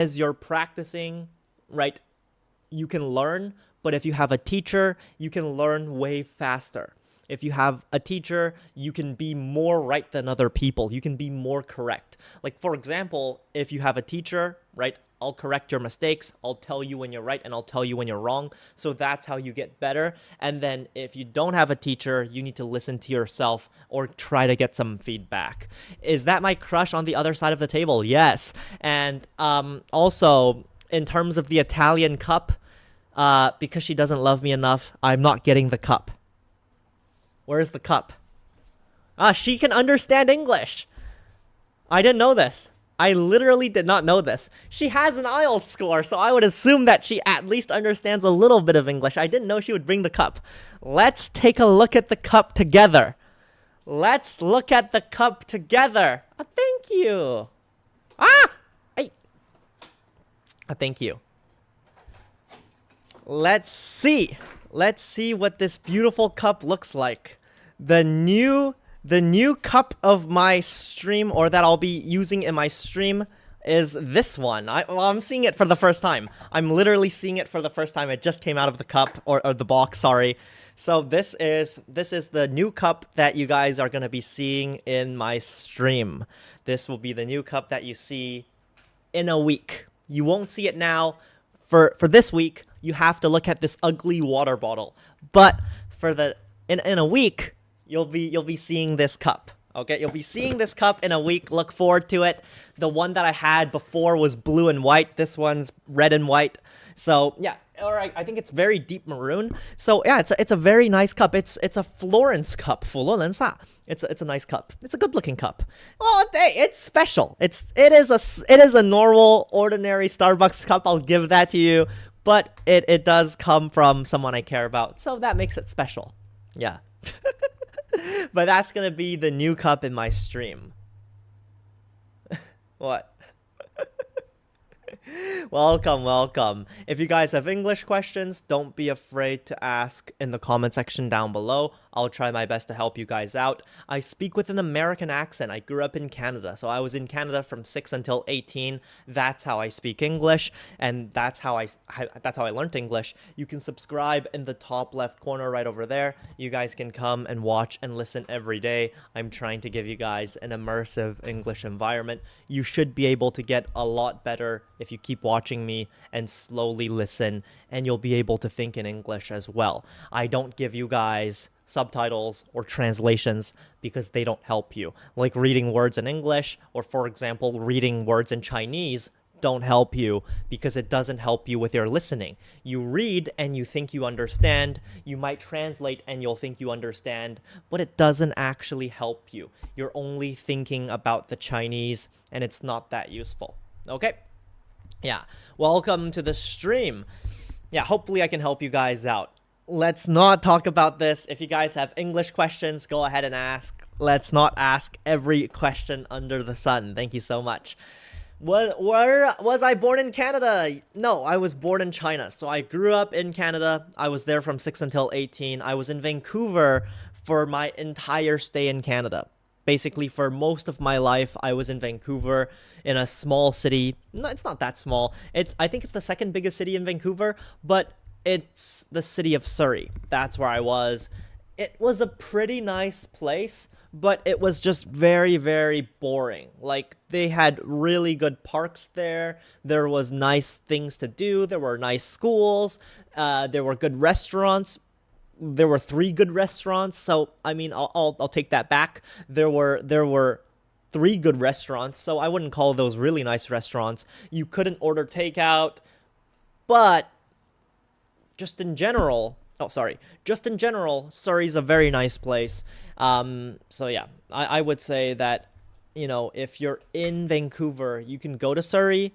as you're practicing, right, you can learn, but if you have a teacher, you can learn way faster. If you have a teacher, you can be more right than other people. You can be more correct. Like, for example, if you have a teacher, right, I'll correct your mistakes, I'll tell you when you're right, and I'll tell you when you're wrong. So that's how you get better. And then if you don't have a teacher, you need to listen to yourself or try to get some feedback. Is that my crush on the other side of the table? Yes. And also, in terms of the Italian cup, because she doesn't love me enough, I'm not getting the cup. Where's the cup? She can understand English. I didn't know this. I literally did not know this. She has an IELTS score, so I would assume that she at least understands a little bit of English. I didn't know she would bring the cup. Let's take a look at the cup together. Let's look at the cup together. Thank you. Thank you. Let's see. Let's see what this beautiful cup looks like. The new cup of my stream, or that I'll be using in my stream, is this one. I'm seeing it for the first time. I'm literally seeing it for the first time. It just came out of the cup, or the box, sorry. So this is the new cup that you guys are going to be seeing in my stream. This will be the new cup that you see in a week. You won't see it now. For this week, you have to look at this ugly water bottle. But in a week, you'll be seeing this cup. Okay, you'll be seeing this cup in a week. Look forward to it. The one that I had before was blue and white. This one's red and white. So yeah, all right. I think it's very deep maroon. So yeah, it's a very nice cup. It's a Florence cup. It's a nice cup. It's a good looking cup. Well, it's special. It is a normal, ordinary Starbucks cup. I'll give that to you. But it does come from someone I care about, so that makes it special. Yeah. But that's gonna be the new cup in my stream. What? Welcome. If you guys have English questions, don't be afraid to ask in the comment section down below. I'll try my best to help you guys out. I speak with an American accent. I grew up in Canada, so I was in Canada from 6 until 18. That's how I speak English, and that's how I learned English. You can subscribe in the top left corner right over there. You guys can come and watch and listen every day. I'm trying to give you guys an immersive English environment. You should be able to get a lot better if you keep watching me and slowly listen, and you'll be able to think in English as well. I don't give you guys subtitles or translations because they don't help you. Like reading words in English, or for example, reading words in Chinese, don't help you because it doesn't help you with your listening. You read and you think you understand. You might translate and you'll think you understand, but it doesn't actually help you. You're only thinking about the Chinese, and it's not that useful. Okay? Yeah. Welcome to the stream. Yeah, hopefully I can help you guys out. Let's not talk about this. If you guys have English questions, go ahead and ask. Let's not ask every question under the sun. Thank you so much. Where was I born in Canada? No, I was born in China. So I grew up in Canada. I was there from 6 until 18. I was in Vancouver for my entire stay in Canada. Basically, for most of my life, I was in Vancouver, in a small city. No, it's not that small. I think it's the second biggest city in Vancouver, but it's the city of Surrey. That's where I was. It was a pretty nice place, but it was just very, very boring. Like, they had really good parks there. There was nice things to do. There were nice schools. There were good restaurants. There were 3 good restaurants. So, I mean, I'll take that back. There were 3 good restaurants, so I wouldn't call those really nice restaurants. You couldn't order takeout, but just in general, Surrey's a very nice place. So yeah, I would say that, you know, if you're in Vancouver, you can go to Surrey,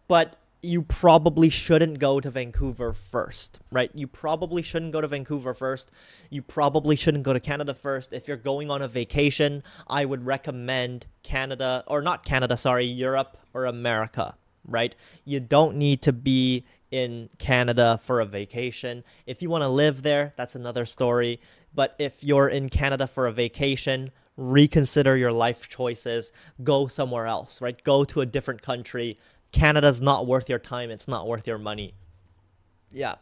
but you probably shouldn't go to Vancouver first, right? You probably shouldn't go to Vancouver first. You probably shouldn't go to Canada first. If you're going on a vacation, I would recommend Europe or America, right? You don't need to be in Canada for a vacation. If you want to live there, that's another story. But if you're in Canada for a vacation, reconsider your life choices. Go somewhere else, right? Go to a different country. Canada's not worth your time. It's not worth your money. Yeah.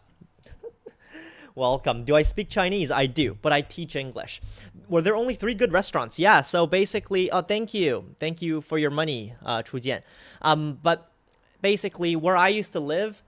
Welcome. Do I speak Chinese? I do, but I teach English. Were there only 3 good restaurants? Yeah, so basically, oh, thank you. Thank you for your money, Chu Jian. But basically, where I used to live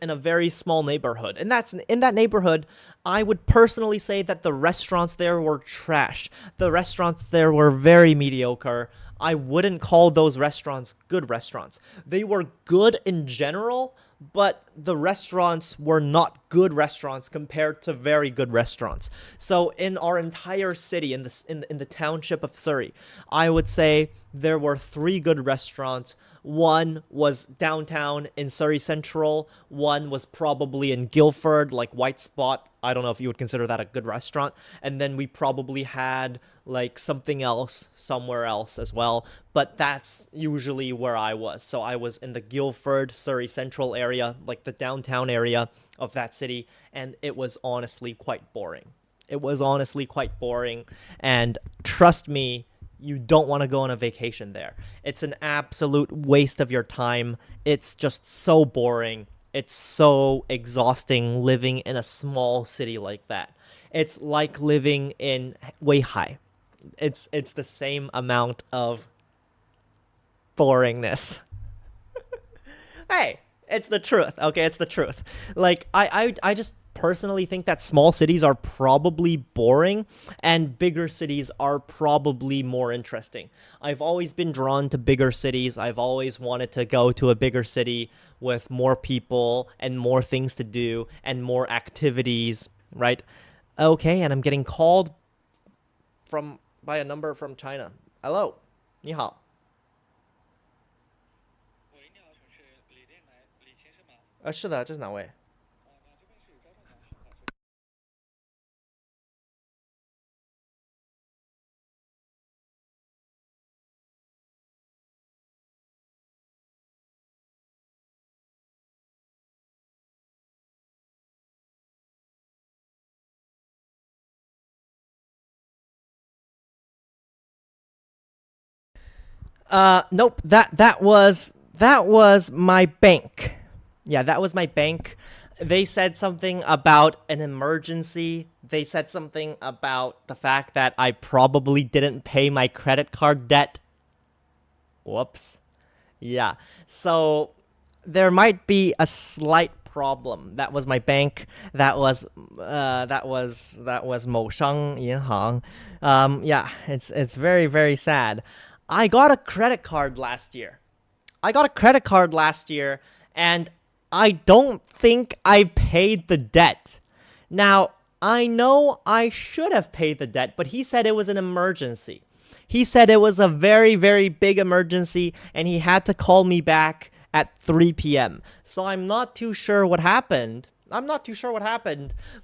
in a very small neighborhood. And that's in that neighborhood, I would personally say that the restaurants there were trash. The restaurants there were very mediocre. I wouldn't call those restaurants good restaurants. They were good in general, but the restaurants were not good restaurants compared to very good restaurants. So in our entire city, in the township of Surrey, I would say there were 3 good restaurants. One was downtown in Surrey Central. One was probably in Guildford, like White Spot. I don't know if you would consider that a good restaurant. And then we probably had like something else somewhere else as well. But that's usually where I was. So I was in the Guildford, Surrey Central area, like the downtown area of that city. And it was honestly quite boring. It was honestly quite boring. And trust me, you don't want to go on a vacation there. It's an absolute waste of your time. It's just so boring. It's so exhausting living in a small city like that. It's like living in Weihai. It's the same amount of boringness. Hey, it's the truth. Okay, it's the truth. Like I just personally think that small cities are probably boring and bigger cities are probably more interesting. I've always been drawn to bigger cities. I've always wanted to go to a bigger city with more people and more things to do and more activities, right? Okay, and I'm getting called from by a number from China. Hello. 你好. Ah, 是的，这是哪位? Nope. That was my bank. Yeah, that was my bank. They said something about an emergency. They said something about the fact that I probably didn't pay my credit card debt. Whoops. Yeah. So there might be a slight problem. That was my bank. That was 某商银行. Yeah, it's very very sad. I got a credit card last year. And I don't think I paid the debt. Now, I know I should have paid the debt, but he said it was an emergency. He said it was a very, very big emergency, and he had to call me back at 3 p.m. So I'm not too sure what happened.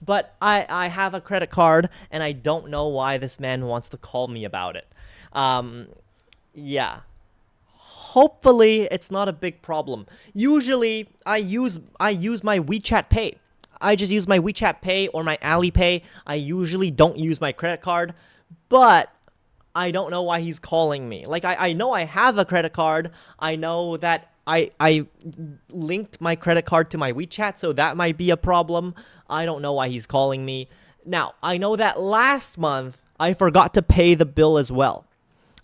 But I have a credit card, and I don't know why this man wants to call me about it. Yeah. Hopefully, it's not a big problem. Usually, I use my WeChat Pay. I just use my WeChat Pay or my Alipay. I usually don't use my credit card, but I don't know why he's calling me. Like, I know I have a credit card. I know that I linked my credit card to my WeChat, so that might be a problem. I don't know why he's calling me. Now, I know that last month, I forgot to pay the bill as well.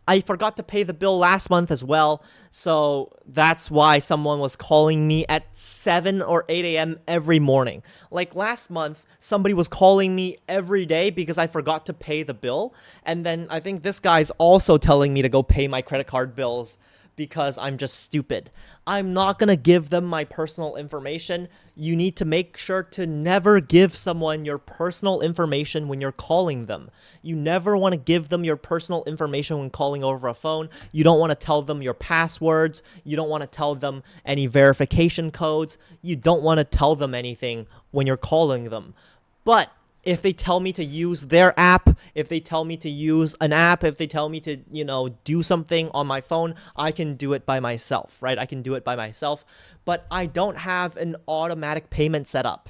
I forgot to pay the bill last month as well, so that's why someone was calling me at 7 or 8 a.m. every morning. Like last month, somebody was calling me every day because I forgot to pay the bill, and then I think this guy's also telling me to go pay my credit card bills because I'm just stupid. I'm not gonna give them my personal information. You need to make sure to never give someone your personal information when you're calling them. You never want to give them your personal information when calling over a phone. You don't want to tell them your passwords. You don't want to tell them any verification codes. You don't want to tell them anything when you're calling them. But if they tell me to use their app, if they tell me to use an app, if they tell me to, do something on my phone, I can do it by myself, right? I can do it by myself, but I don't have an automatic payment set up.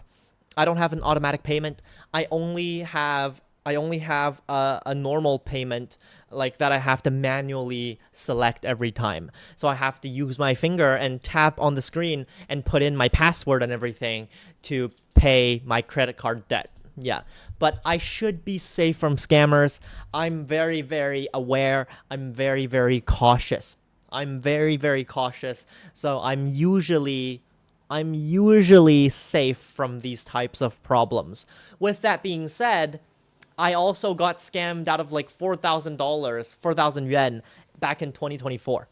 I don't have an automatic payment. I only have I only have a normal payment like that I have to manually select every time. So I have to use my finger and tap on the screen and put in my password and everything to pay my credit card debt. Yeah, but I should be safe from scammers. I'm very, very aware. I'm very, very cautious. I'm very, very cautious. So I'm usually safe from these types of problems. With that being said, I also got scammed out of like $4,000, 4,000 yuan back in 2024.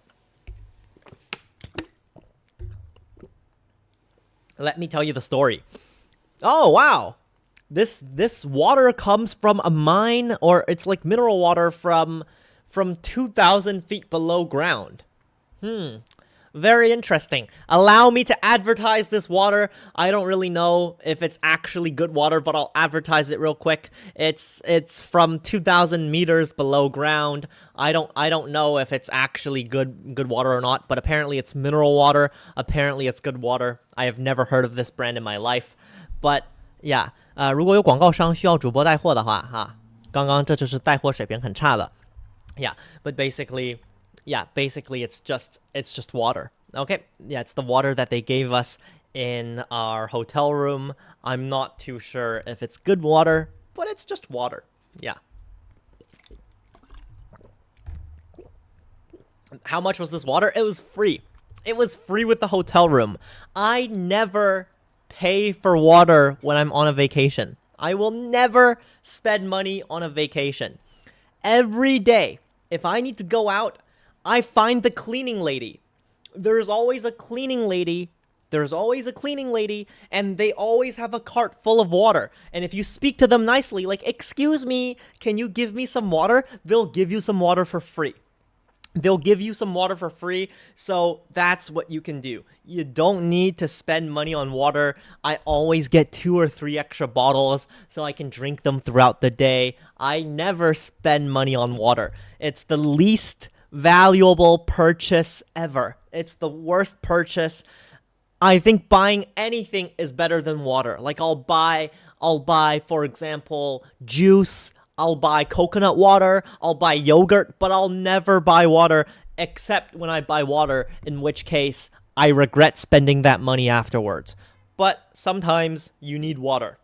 Let me tell you the story. Oh, wow. This water comes from a mine, or it's like mineral water from 2,000 feet below ground. Very interesting. Allow me to advertise this water. I don't really know if it's actually good water, but I'll advertise it real quick. It's from 2,000 meters below ground. I don't know if it's actually good water or not, but apparently it's mineral water. Apparently it's good water. I have never heard of this brand in my life, but yeah. 如果有广告商需要主播带货的话，哈，刚刚这就是带货水平很差的。Yeah, but basically it's just water. Okay, yeah, it's the water that they gave us in our hotel room. I'm not too sure if it's good water, but it's just water. Yeah. How much was this water? It was free. It was free with the hotel room. I never pay for water when I'm on a vacation. I will never spend money on a vacation. Every day, if I need to go out, I find the cleaning lady. There's always a cleaning lady. And they always have a cart full of water. And if you speak to them nicely, like, excuse me, can you give me some water? They'll give you some water for free. So that's what you can do. You don't need to spend money on water. I always get 2 or 3 extra bottles so I can drink them throughout the day. I never spend money on water. It's the least valuable purchase ever. It's the worst purchase. I think buying anything is better than water. Like I'll buy, for example, juice. I'll buy coconut water, I'll buy yogurt, but I'll never buy water except when I buy water, in which case I regret spending that money afterwards. But sometimes you need water.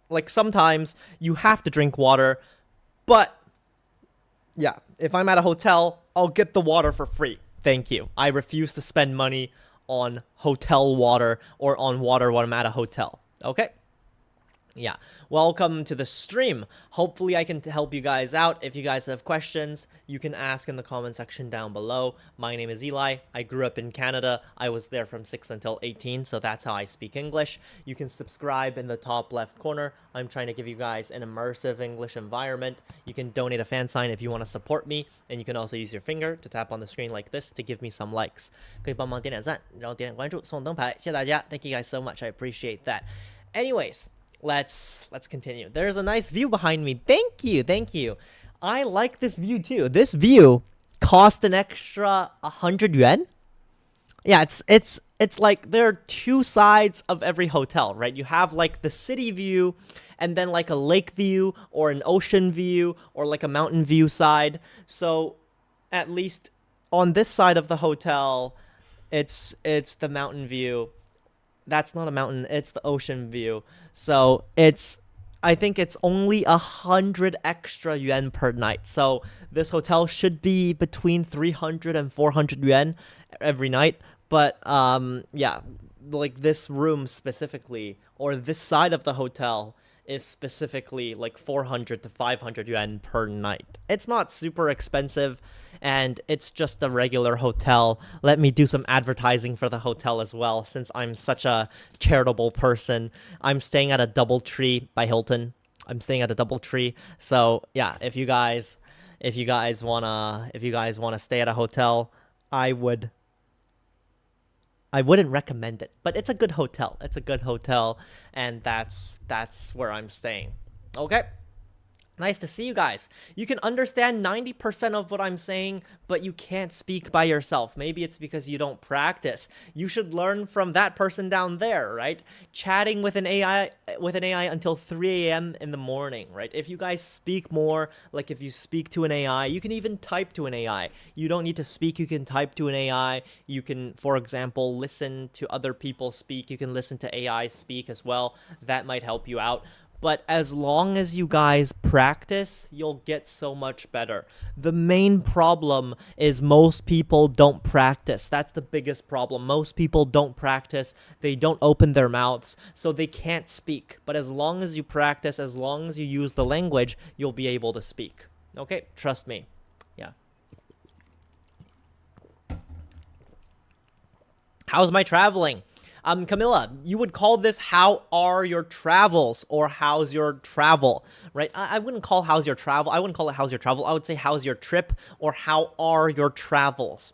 Like sometimes you have to drink water, but yeah, if I'm at a hotel, I'll get the water for free. Thank you. I refuse to spend money on hotel water or on water when I'm at a hotel. Okay? Yeah, welcome to the stream. Hopefully I can help you guys out. If you guys have questions, you can ask in the comment section down below. My name is Eli. I grew up in Canada. I was there from 6 until 18, so that's how I speak English. You can subscribe in the top left corner. I'm trying to give you guys an immersive English environment. You can donate a fan sign if you want to support me, and you can also use your finger to tap on the screen like this to give me some likes. 可以帮忙点点赞，然后点点关注，送灯牌，谢谢大家。Thank you guys so much. I appreciate that. Anyways, let's continue. There's a nice view behind me. Thank you. I like this view too. This view cost an extra 100 yuan. Yeah, it's like there are 2 sides of every hotel, right? You have like the city view and then like a lake view or an ocean view or like a mountain view side. So at least on this side of the hotel, it's the mountain view. That's not a mountain, it's the ocean view. So I think it's only 100 extra yuan per night. So this hotel should be between 300 and 400 yuan every night. But yeah, like this room specifically, or this side of the hotel, is specifically like 400 to 500 yuan per night. It's not super expensive, and it's just a regular hotel. Let me do some advertising for the hotel as well, since I'm such a charitable person. I'm staying at a DoubleTree by Hilton. So yeah, if you guys wanna stay at a hotel, I wouldn't recommend it, but it's a good hotel. And that's where I'm staying. Okay? Nice to see you guys. You can understand 90% of what I'm saying, but you can't speak by yourself. Maybe it's because you don't practice. You should learn from that person down there, right? Chatting with an AI until 3 a.m. in the morning, right? If you guys speak more, like if you speak to an AI, you can even type to an AI. You don't need to speak, you can type to an AI. You can, for example, listen to other people speak. You can listen to AI speak as well. That might help you out. But as long as you guys practice, you'll get so much better. The main problem is most people don't practice. That's the biggest problem. Most people don't practice. They don't open their mouths, so they can't speak. But as long as you practice, as long as you use the language, you'll be able to speak. Okay? Trust me. Yeah. How's my traveling? Camilla, you would call this how are your travels or how's your travel, right? I wouldn't call how's your travel. I wouldn't call it how's your travel. I would say how's your trip or how are your travels,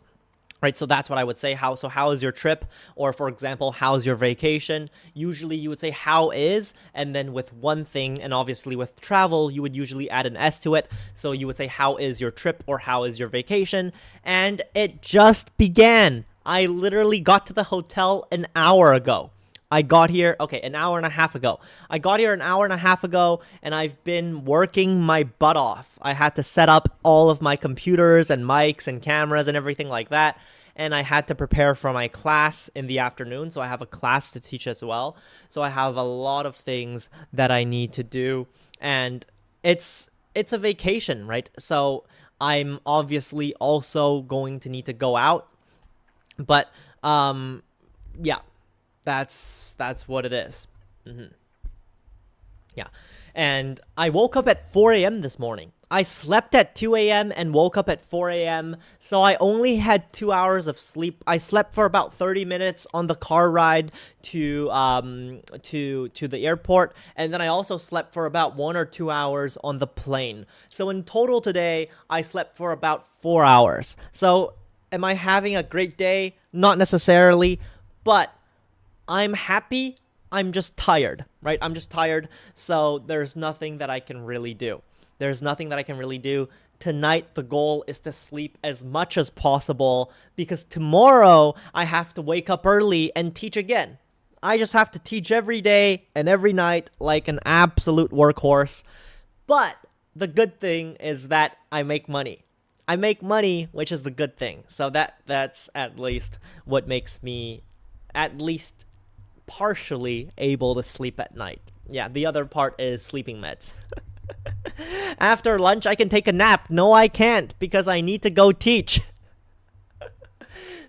right? So that's what I would say. How is your trip? Or for example, how's your vacation? Usually you would say how is, and then with one thing, and obviously with travel, you would usually add an S to it. So you would say how is your trip or how is your vacation? And it just began. I literally got to the hotel an hour ago. I got here, okay, an hour and a half ago. I got here an hour and a half ago, and I've been working my butt off. I had to set up all of my computers and mics and cameras and everything like that, and I had to prepare for my class in the afternoon, so I have a class to teach as well. So I have a lot of things that I need to do, and it's a vacation, right? So I'm obviously also going to need to go out. But, yeah, that's what it is. Yeah. And I woke up at 4 a.m. this morning. I slept at 2 a.m. and woke up at 4 a.m. So I only had 2 hours of sleep. I slept for about 30 minutes on the car ride to the airport. And then I also slept for about 1 or 2 hours on the plane. So in total today, I slept for about 4 hours. So am I having a great day? Not necessarily, but I'm happy. I'm just tired, right? I'm just tired, so there's nothing that I can really do. There's nothing that I can really do. Tonight, the goal is to sleep as much as possible because tomorrow I have to wake up early and teach again. I just have to teach every day and every night like an absolute workhorse. But the good thing is that I make money. I make money, which is the good thing. So that's at least what makes me at least partially able to sleep at night. Yeah, the other part is sleeping meds. After lunch, I can take a nap. No, I can't because I need to go teach.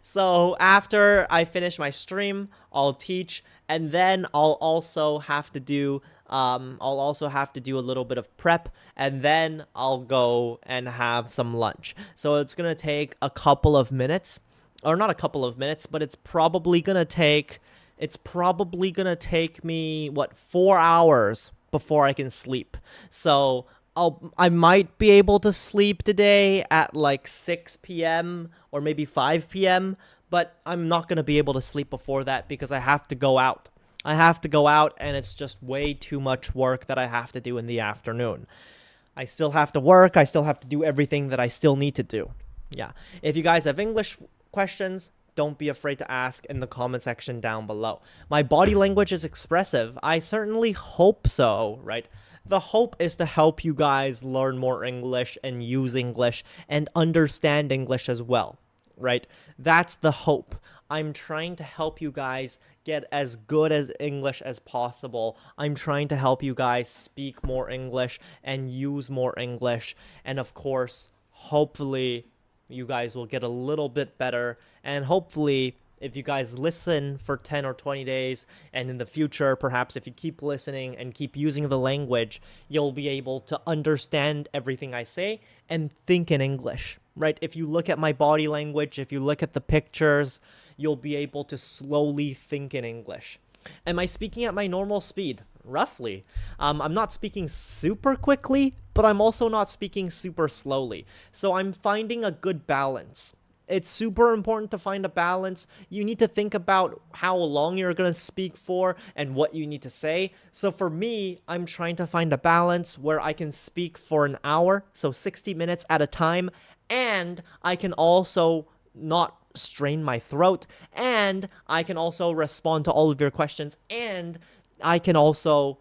So after I finish my stream, I'll teach, and then I'll also have to do a little bit of prep, and then I'll go and have some lunch. So it's gonna take a couple of minutes, or not a couple of minutes, but it's probably gonna take me 4 hours before I can sleep. So I might be able to sleep today at like 6 p.m. or maybe 5 p.m., but I'm not going to be able to sleep before that because I have to go out. I have to go out, and it's just way too much work that I have to do in the afternoon. I still have to work. I still have to do everything that I still need to do. Yeah. If you guys have English questions, don't be afraid to ask in the comment section down below. My body language is expressive. I certainly hope so, right? The hope is to help you guys learn more English and use English and understand English as well, right? That's the hope. I'm trying to help you guys get as good as English as possible. I'm trying to help you guys speak more English and use more English. And of course, hopefully, you guys will get a little bit better. And hopefully, if you guys listen for 10 or 20 days, and in the future, perhaps if you keep listening and keep using the language, you'll be able to understand everything I say and think in English, right? If you look at my body language, if you look at the pictures, you'll be able to slowly think in English. Am I speaking at my normal speed? Roughly. I'm not speaking super quickly, but I'm also not speaking super slowly. So I'm finding a good balance. it's super important to find a balance. You need to think about how long you're going to speak for and what you need to say. So for me, I'm trying to find a balance where I can speak for an hour, so 60 minutes at a time, and I can also not strain my throat, and I can also respond to all of your questions, and I can also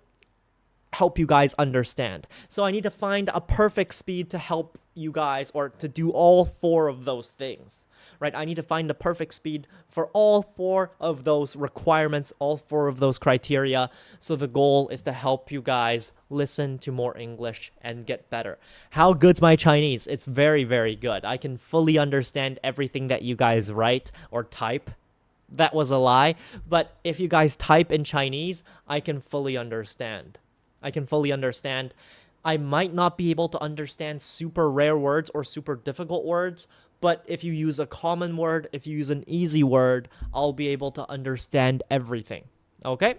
help you guys understand. So I need to find a perfect speed to help you guys, or to do all four of those things, right? I need to find the perfect speed for all four of those requirements, all four of those criteria. So the goal is to help you guys listen to more English and get better. How good's my Chinese? It's very, very good. I can fully understand everything that you guys write or type. That was a lie. But if you guys type in Chinese, I can fully understand. I might not be able to understand super rare words or super difficult words, but if you use a common word, if you use an easy word, I'll be able to understand everything. Okay?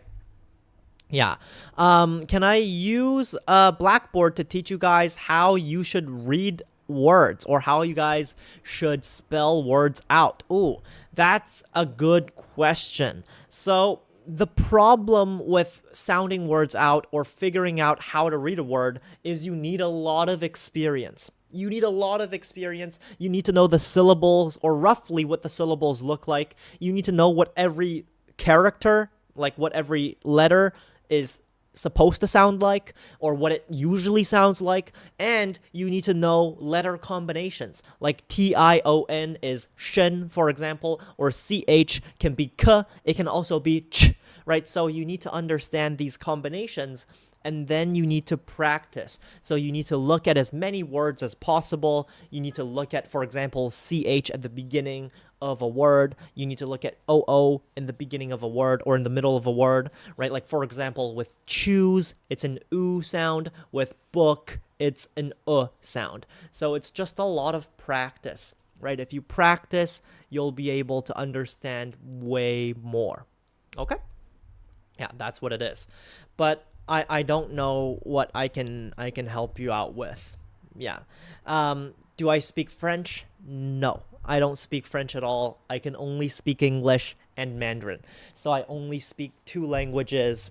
Yeah. Can I use a Blackboard to teach you guys how you should read words, or how you guys should spell words out? Ooh, that's a good question. So the problem with sounding words out or figuring out how to read a word is you need a lot of experience. You need to know the syllables, or roughly what the syllables look like. You need to know what every character, like what every letter is supposed to sound like, or what it usually sounds like. And you need to know letter combinations, like T-I-O-N is shen, for example, or C-H can be k, it can also be ch, right? So you need to understand these combinations, and then you need to practice. So you need to look at as many words as possible. You need to look at, for example, CH at the beginning of a word. You need to look at OO in the beginning of a word, or in the middle of a word, right? Like, for example, with choose, it's an oo sound. With book, it's an sound. So it's just a lot of practice, right? If you practice, you'll be able to understand way more. Okay? Yeah, that's what it is. But I don't know what I can help you out with. Yeah. Do I speak French? No, I don't speak French at all. I can only speak English and Mandarin. So I only speak two languages.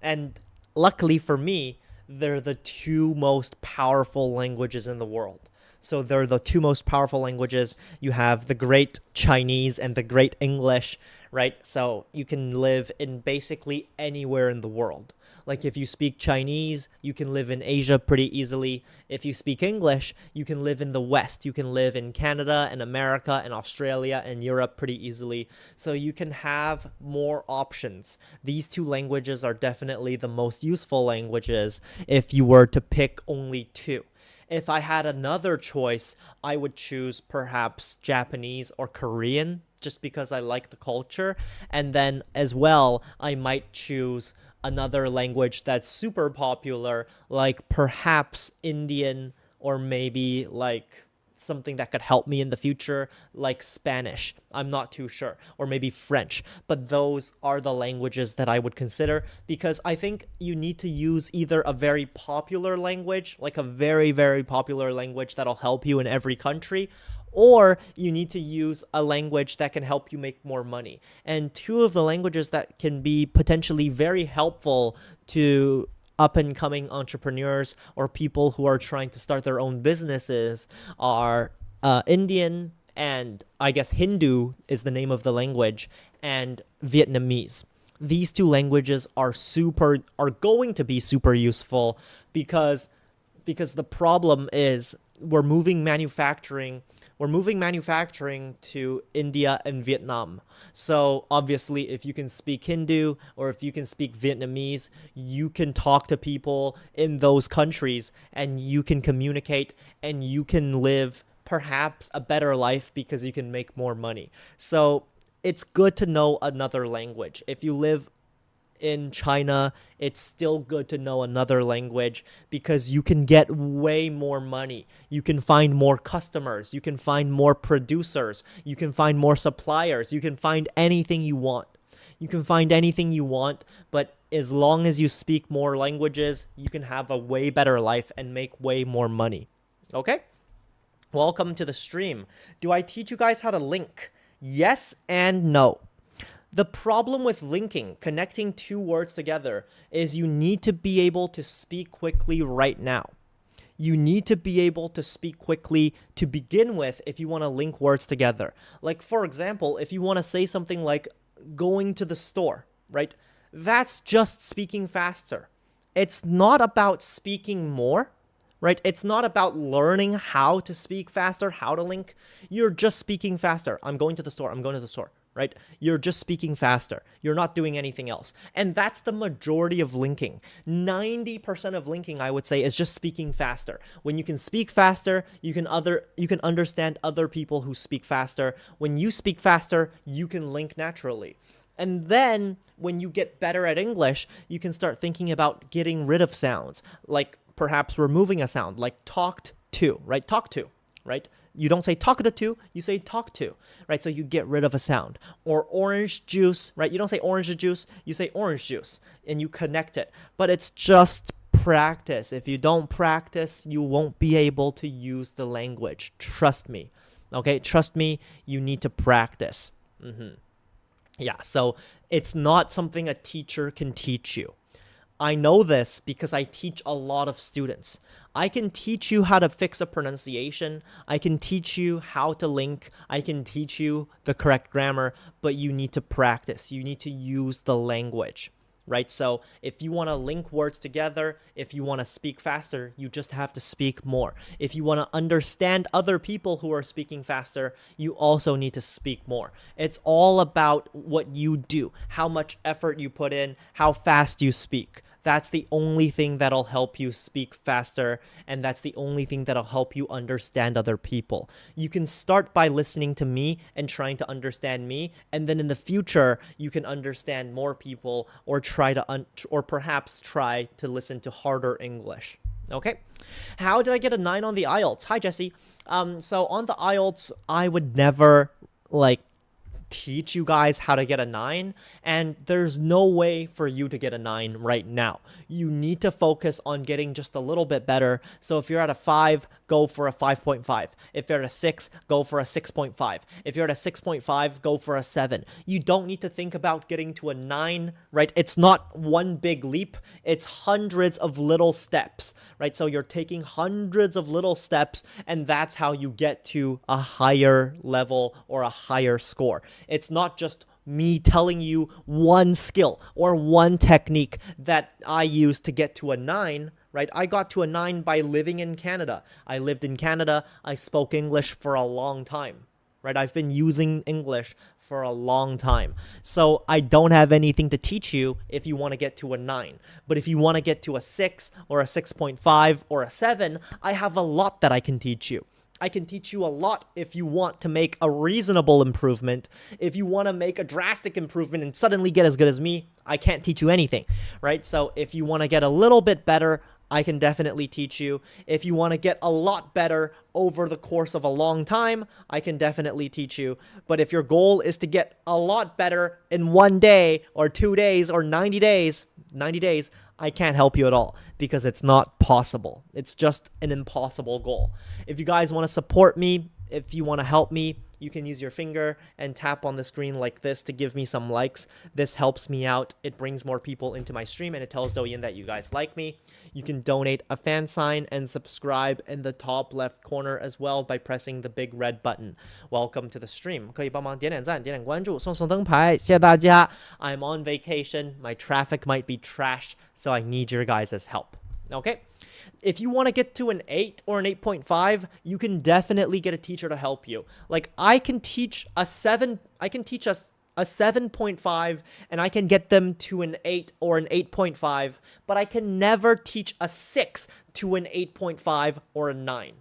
And luckily for me, they're the two most powerful languages in the world. So they're the two most powerful languages. You have the great Chinese and the great English, right? So you can live in basically anywhere in the world. Like, if you speak Chinese, you can live in Asia pretty easily. If you speak English, you can live in the West. You can live in Canada and America and Australia and Europe pretty easily. So you can have more options. These two languages are definitely the most useful languages if you were to pick only two. If I had another choice, I would choose perhaps Japanese or Korean, just because I like the culture. And then as well, I might choose another language that's super popular, like perhaps Indian, or maybe like something that could help me in the future, like Spanish. I'm not too sure. Or maybe French. But those are the languages that I would consider, because I think you need to use either a very popular language, like a very, very popular language that'll help you in every country, or you need to use a language that can help you make more money. And two of the languages that can be potentially very helpful to up-and-coming entrepreneurs or people who are trying to start their own businesses are Indian, and I guess Hindu is the name of the language, and Vietnamese. These two languages are going to be super useful, because the problem is we're moving manufacturing to India and Vietnam. So obviously, if you can speak Hindu or if you can speak Vietnamese, you can talk to people in those countries, and you can communicate, and you can live perhaps a better life because you can make more money. So it's good to know another language. If you live in China, it's still good to know another language, because you can get way more money. You can find more customers. You can find more producers. You can find more suppliers. You can find anything you want. But as long as you speak more languages, you can have a way better life and make way more money. Okay? Welcome to the stream. Do I teach you guys how to link? Yes and no. The problem with linking, connecting two words together, is you need to be able to speak quickly right now. You need to be able to speak quickly to begin with if you want to link words together. Like, for example, if you want to say something like going to the store, right? That's just speaking faster. It's not about speaking more, right? It's not about learning how to speak faster, how to link. You're just speaking faster. I'm going to the store. I'm going to the store, right? You're just speaking faster. You're not doing anything else. And that's the majority of linking. 90% of linking, I would say, is just speaking faster. When you can speak faster, you can understand other people who speak faster. When you speak faster, you can link naturally. And then when you get better at English, you can start thinking about getting rid of sounds, like perhaps removing a sound, like talked to, right? Talk to, right? You don't say talked to, you say talk to, right? So you get rid of a sound. Or orange juice, right? You don't say orange juice, you say orange juice, and you connect it. But it's just practice. If you don't practice, you won't be able to use the language. Trust me. Okay? Trust me, you need to practice. Yeah, so it's not something a teacher can teach you. I know this because I teach a lot of students. I can teach you how to fix a pronunciation. I can teach you how to link. I can teach you the correct grammar, but you need to practice. You need to use the language, right? So if you want to link words together, if you want to speak faster, you just have to speak more. If you want to understand other people who are speaking faster, you also need to speak more. It's all about what you do, how much effort you put in, how fast you speak. That's the only thing that'll help you speak faster, and that's the only thing that'll help you understand other people. You can start by listening to me and trying to understand me, and then in the future, you can understand more people or perhaps try to listen to harder English. Okay? How did I get a 9 on the IELTS? Hi, Jesse. So on the IELTS, I would never teach you guys how to get a 9, and there's no way for you to get a 9 right now. You need to focus on getting just a little bit better. So if you're at a 5, go for a 5.5. If you're at a 6, go for a 6.5. If you're at a 6.5, go for a 7. You don't need to think about getting to a 9, right? It's not one big leap. It's hundreds of little steps, right? So you're taking hundreds of little steps, and that's how you get to a higher level or a higher score. It's not just me telling you one skill or one technique that I use to get to a 9, right? I got to a 9 by living in Canada. I lived in Canada. I spoke English for a long time, right? I've been using English for a long time. So I don't have anything to teach you if you want to get to a 9. But if you want to get to a 6 or a 6.5 or a 7, I have a lot that I can teach you. I can teach you a lot if you want to make a reasonable improvement. If you want to make a drastic improvement and suddenly get as good as me, I can't teach you anything, right? So if you want to get a little bit better, I can definitely teach you. If you want to get a lot better over the course of a long time, I can definitely teach you. But if your goal is to get a lot better in 1 day or 2 days or 90 days, I can't help you at all because it's not possible. It's just an impossible goal. If you guys want to support me, if you want to help me, you can use your finger and tap on the screen like this to give me some likes. This helps me out. It brings more people into my stream, and it tells Douyin that you guys like me. You can donate a fan sign and subscribe in the top left corner as well by pressing the big red button. Welcome to the stream. 可以帮忙点点赞、点点关注、送送灯牌，谢谢大家。I'm on vacation. My traffic might be trash, so I need your guys' help. Okay? If you want to get to an 8 or an 8.5, you can definitely get a teacher to help you. Like, I can teach a 7.5 and I can get them to an 8 or an 8.5, but I can never teach a 6 to an 8.5 or a 9.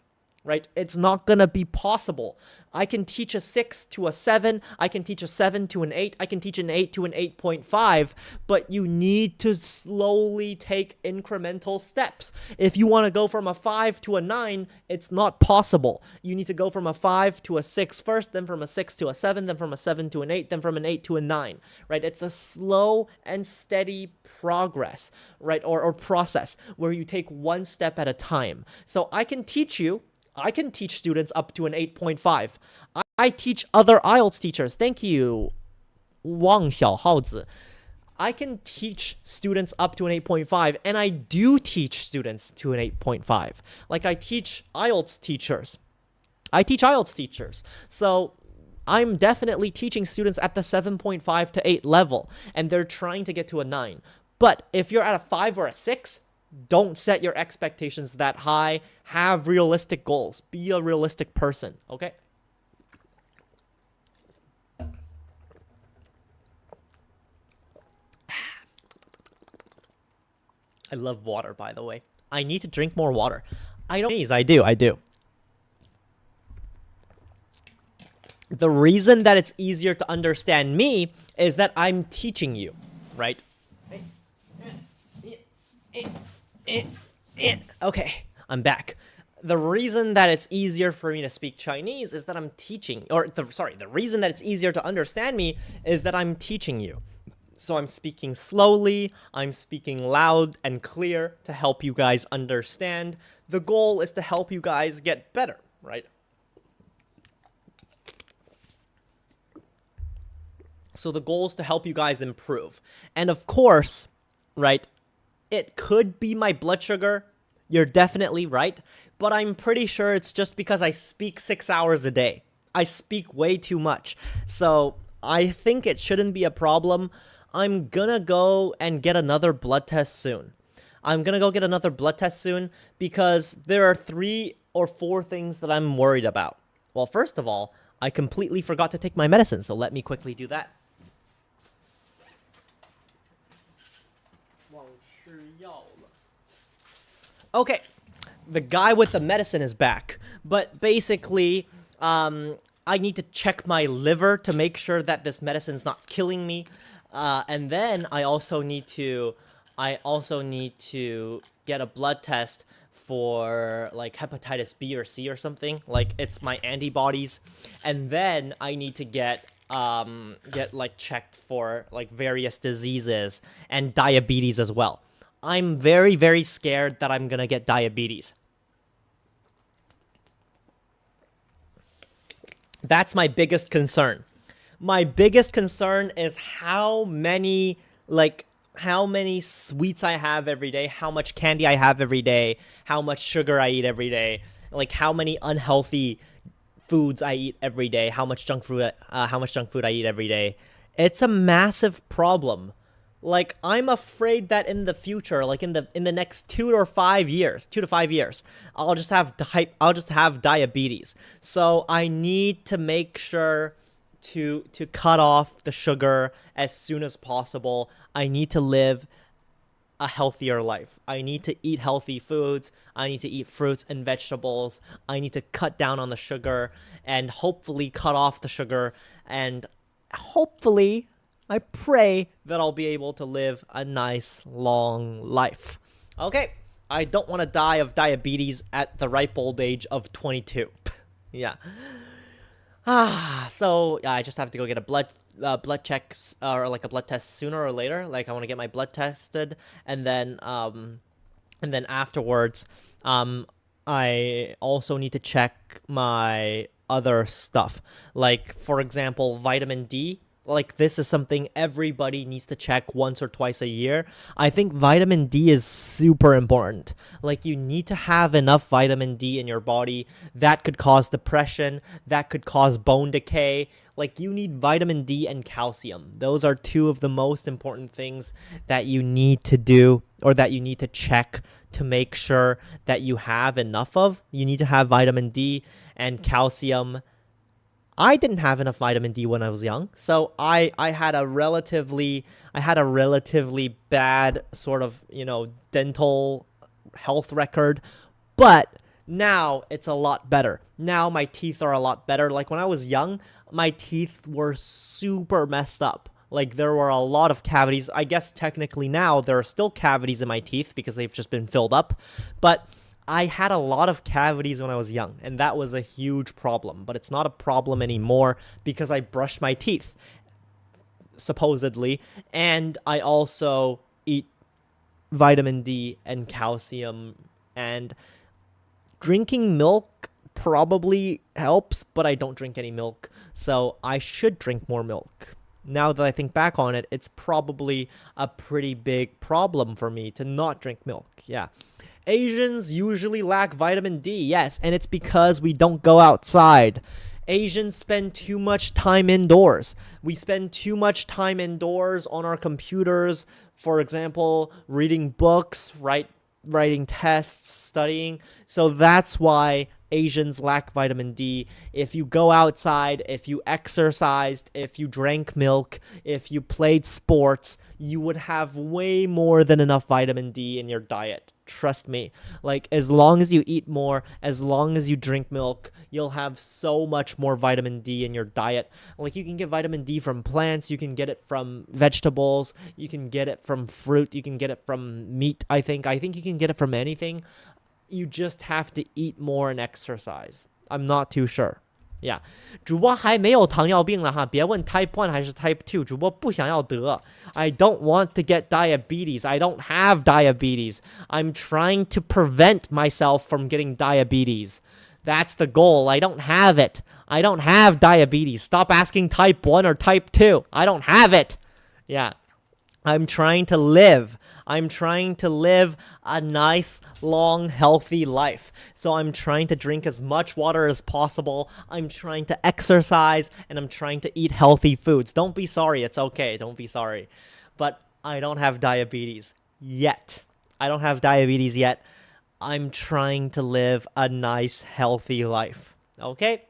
Right? It's not going to be possible. I can teach a 6 to a 7. I can teach a 7 to an 8. I can teach an 8 to an 8.5. But you need to slowly take incremental steps. If you want to go from a 5 to a 9, it's not possible. You need to go from a 5 to a 6 first, then from a 6 to a 7, then from a 7 to an 8, then from an 8 to a 9. Right? It's a slow and steady progress, right? Or process where you take one step at a time. So I can teach you I can teach students up to an 8.5. I teach other IELTS teachers. Thank you, Wang Xiaohaozi. I can teach students up to an 8.5, and I do teach students to an 8.5. Like, I teach IELTS teachers. So I'm definitely teaching students at the 7.5 to 8 level, and they're trying to get to a 9. But if you're at a 5 or a 6, don't set your expectations that high. Have realistic goals. Be a realistic person, okay? I love water, by the way. I need to drink more water. I do. The reason that it's easier to understand me is that I'm teaching you, right? Okay, I'm back. The reason that it's easier for me to speak Chinese is that I'm teaching, the reason that it's easier to understand me is that I'm teaching you. So I'm speaking slowly, I'm speaking loud and clear to help you guys understand. The goal is to help you guys get better, right? So the goal is to help you guys improve. And of course, right, it could be my blood sugar. You're definitely right. But I'm pretty sure it's just because I speak 6 hours a day. I speak way too much. So I think it shouldn't be a problem. I'm gonna go and get another blood test soon. Because there are 3 or 4 things that I'm worried about. Well, first of all, I completely forgot to take my medicine, so let me quickly do that. Okay, the guy with the medicine is back, but basically, I need to check my liver to make sure that this medicine's not killing me, and then I also need to get a blood test for like hepatitis B or C or something, like it's my antibodies, and then I need to get like checked for like various diseases and diabetes as well. I'm very, very scared that I'm gonna get diabetes. That's my biggest concern. My biggest concern is how many sweets I have every day, how much candy I have every day, how much sugar I eat every day, like how many unhealthy foods I eat every day, how much junk food I eat every day. It's a massive problem. Like, I'm afraid that in the future, like in the next 2 to 5 years, I'll just have diabetes. So I need to make sure to cut off the sugar as soon as possible. I need to live a healthier life. I need to eat healthy foods. I need to eat fruits and vegetables. I need to cut down on the sugar and hopefully cut off the sugar, and hopefully I pray that I'll be able to live a nice, long life. Okay, I don't want to die of diabetes at the ripe old age of 22. Yeah. So I just have to go get a blood checks or like a blood test sooner or later. Like, I want to get my blood tested, and then afterwards, I also need to check my other stuff. Like, for example, vitamin D. Like, this is something everybody needs to check once or twice a year. I think vitamin D is super important. Like, you need to have enough vitamin D in your body. That could cause depression. That could cause bone decay. Like, you need vitamin D and calcium. Those are 2 of the most important things that you need to do, or that you need to check to make sure that you have enough of. You need to have vitamin D and calcium. I didn't have enough vitamin D when I was young, so I had a relatively bad sort of, dental health record, but now it's a lot better. Now my teeth are a lot better. Like, when I was young, my teeth were super messed up. Like, there were a lot of cavities. I guess technically now there are still cavities in my teeth because they've just been filled up, but I had a lot of cavities when I was young, and that was a huge problem. But it's not a problem anymore because I brushed my teeth, supposedly, and I also eat vitamin D and calcium, and drinking milk probably helps, but I don't drink any milk, so I should drink more milk. Now that I think back on it, it's probably a pretty big problem for me to not drink milk. Yeah. Asians usually lack vitamin D, yes, and it's because we don't go outside. Asians spend too much time indoors. We spend too much time indoors on our computers, for example, reading books, writing tests, studying. So that's why Asians lack vitamin D. If you go outside, if you exercised, if you drank milk, if you played sports, you would have way more than enough vitamin D in your diet. Trust me. Like, as long as you eat more, as long as you drink milk, you'll have so much more vitamin D in your diet. Like, you can get vitamin D from plants, you can get it from vegetables, you can get it from fruit, you can get it from meat, I think you can get it from anything. You just have to eat more and exercise. I'm not too sure. Yeah. 主播还没有糖尿病了哈，别问 type 1还是 type 2，主播不想要得。I don't want to get diabetes. I don't have diabetes. I'm trying to prevent myself from getting diabetes. That's the goal. I don't have it. I don't have diabetes. Stop asking type 1 or type 2. I don't have it. Yeah. I'm trying to live. I'm trying to live a nice, long, healthy life. So I'm trying to drink as much water as possible. I'm trying to exercise, and I'm trying to eat healthy foods. Don't be sorry. It's okay. Don't be sorry. But I don't have diabetes yet. I don't have diabetes yet. I'm trying to live a nice, healthy life. Okay?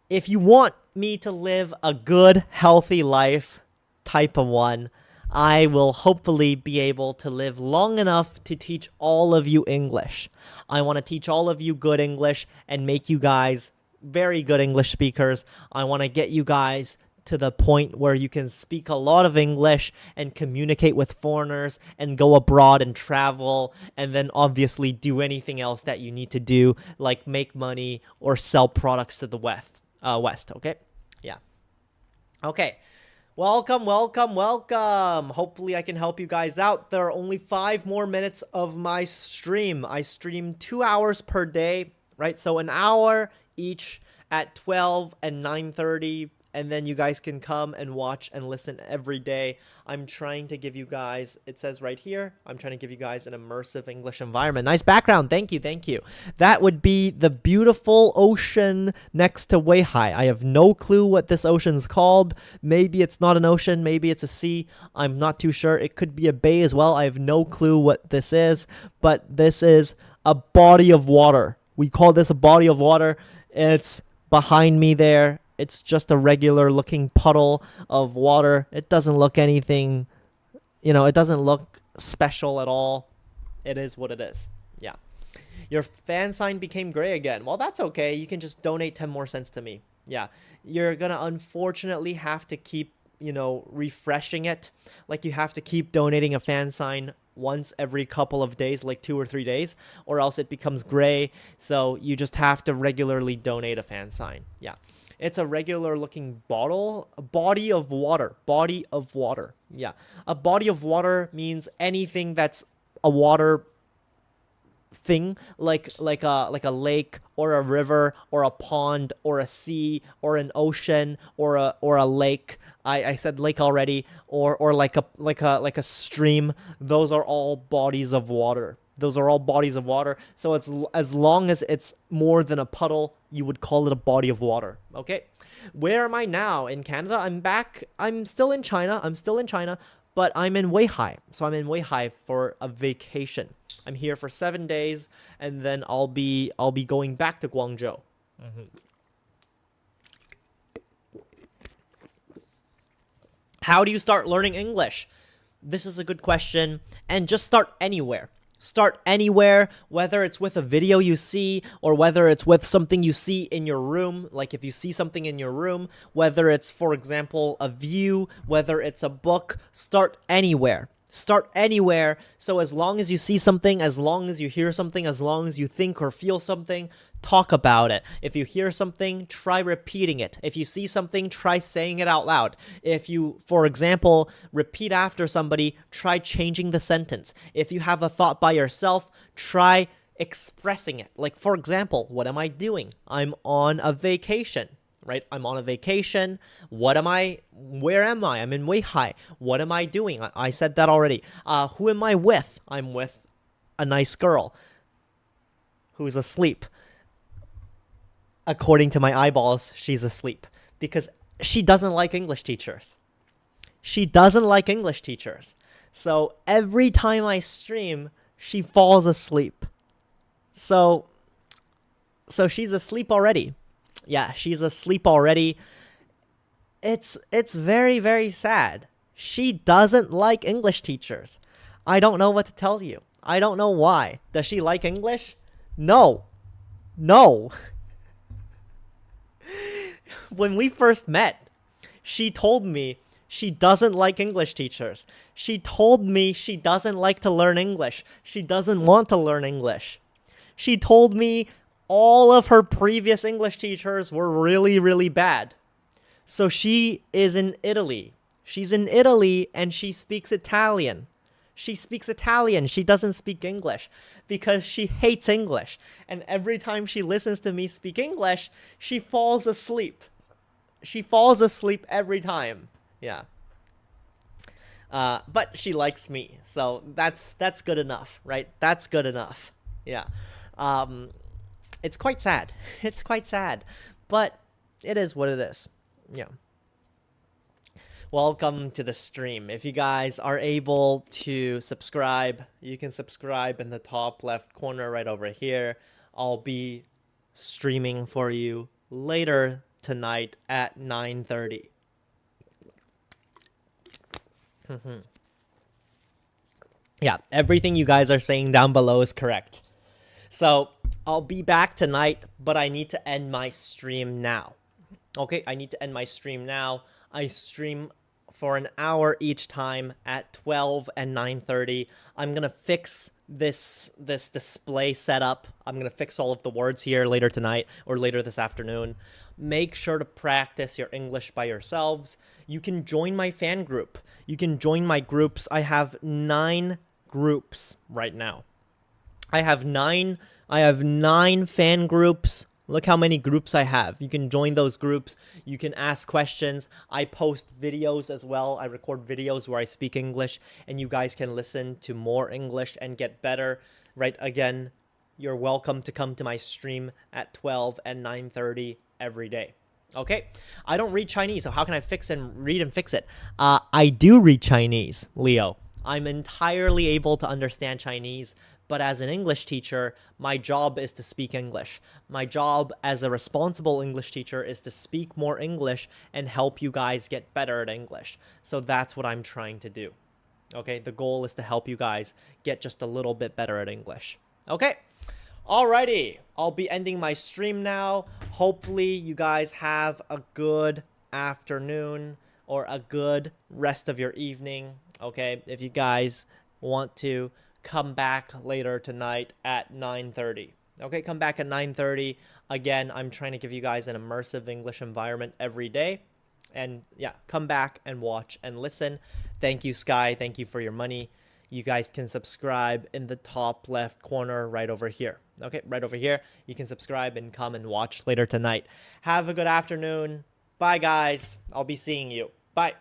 If you want me to live a good, healthy life, type of 1, I will hopefully be able to live long enough to teach all of you English. I want to teach all of you good English and make you guys very good English speakers. I want to get you guys to the point where you can speak a lot of English and communicate with foreigners and go abroad and travel, and then obviously do anything else that you need to do, like make money or sell products to the West, okay? Yeah. Okay. Welcome. Hopefully I can help you guys out. There are only 5 more minutes of my stream. I stream 2 hours per day, right? So an hour each at 12 and 9:30, and then you guys can come and watch and listen every day. I'm trying to give you guys, it says right here, I'm trying to give you guys an immersive English environment. Nice background. Thank you. That would be the beautiful ocean next to Weihai. I have no clue what this ocean's called. Maybe it's not an ocean. Maybe it's a sea. I'm not too sure. It could be a bay as well. I have no clue what this is, but this is a body of water. We call this a body of water. It's behind me there. It's just a regular looking puddle of water. It doesn't look anything, it doesn't look special at all. It is what it is. Yeah. Your fan sign became gray again. Well, that's okay. You can just donate 10 more cents to me. Yeah. You're going to unfortunately have to keep, refreshing it. Like, you have to keep donating a fan sign once every couple of days, like 2 or 3 days, or else it becomes gray. So you just have to regularly donate a fan sign. Yeah. It's a regular looking body of water. Yeah. A body of water means anything that's a water thing, like a lake or a river or a pond or a sea or an ocean or a lake. I said lake already, or like a stream. Those are all bodies of water. So it's, as long as it's more than a puddle, you would call it a body of water. Okay. Where am I now? In Canada? I'm back. I'm still in China, but I'm in Weihai. So I'm in Weihai for a vacation. I'm here for 7 days, and then I'll be going back to Guangzhou. How do you start learning English? This is a good question, and just start anywhere. Start anywhere, whether it's with a video you see or whether it's with something you see in your room. Like, if you see something in your room, whether it's, for example, a view, whether it's a book, start anywhere. Start anywhere. So as long as you see something, as long as you hear something, as long as you think or feel something, talk about it. If you hear something, try repeating it. If you see something, try saying it out loud. If you, for example, repeat after somebody, try changing the sentence. If you have a thought by yourself, try expressing it. Like, for example, what am I doing? I'm on a vacation, right? I'm on a vacation. Where am I? I'm in Weihai. What am I doing? I said that already. Who am I with? I'm with a nice girl who's asleep. According to my eyeballs, she's asleep because she doesn't like English teachers. She doesn't like English teachers. So every time I stream, she falls asleep. So she's asleep already. Yeah, she's asleep already. It's very, very sad. She doesn't like English teachers. I don't know what to tell you. I don't know why. Does she like English? No. No. When we first met, she told me she doesn't like English teachers. She told me she doesn't like to learn English. She doesn't want to learn English. She told me all of her previous English teachers were really, really bad. So she is in Italy. She's in Italy and she speaks Italian. She speaks Italian. She doesn't speak English because she hates English. And every time she listens to me speak English, she falls asleep. She falls asleep every time. Yeah. But she likes me. So that's good enough, right? That's good enough. Yeah. It's quite sad. It's quite sad. But it is what it is. Yeah. Welcome to the stream. If you guys are able to subscribe, you can subscribe in the top left corner right over here. I'll be streaming for you later tonight at 9:30. Yeah, everything you guys are saying down below is correct. So I'll be back tonight, but I need to end my stream now. Okay, I need to end my stream now. I stream for an hour each time at 12 and 9:30. I'm going to fix this display setup. I'm going to fix all of the words here later tonight or later this afternoon. Make sure to practice your English by yourselves. You can join my fan group. You can join my groups. I have 9 groups right now. I have nine fan groups. Look how many groups I have. You can join those groups. You can ask questions. I post videos as well. I record videos where I speak English, and you guys can listen to more English and get better. Right? Again, you're welcome to come to my stream at 12 and 9:30 every day. Okay? I don't read Chinese, so how can I read and fix it? I do read Chinese, Leo. I'm entirely able to understand Chinese. But as an English teacher, my job is to speak English. My job as a responsible English teacher is to speak more English and help you guys get better at English. So that's what I'm trying to do. Okay, the goal is to help you guys get just a little bit better at English. Okay, alrighty. I'll be ending my stream now. Hopefully you guys have a good afternoon or a good rest of your evening. Okay, if you guys want to come back later tonight at 9:30. Okay, come back at 9:30. Again, I'm trying to give you guys an immersive English environment every day. And yeah, come back and watch and listen. Thank you, Sky. Thank you for your money. You guys can subscribe in the top left corner right over here. Okay, right over here. You can subscribe and come and watch later tonight. Have a good afternoon. Bye, guys. I'll be seeing you. Bye.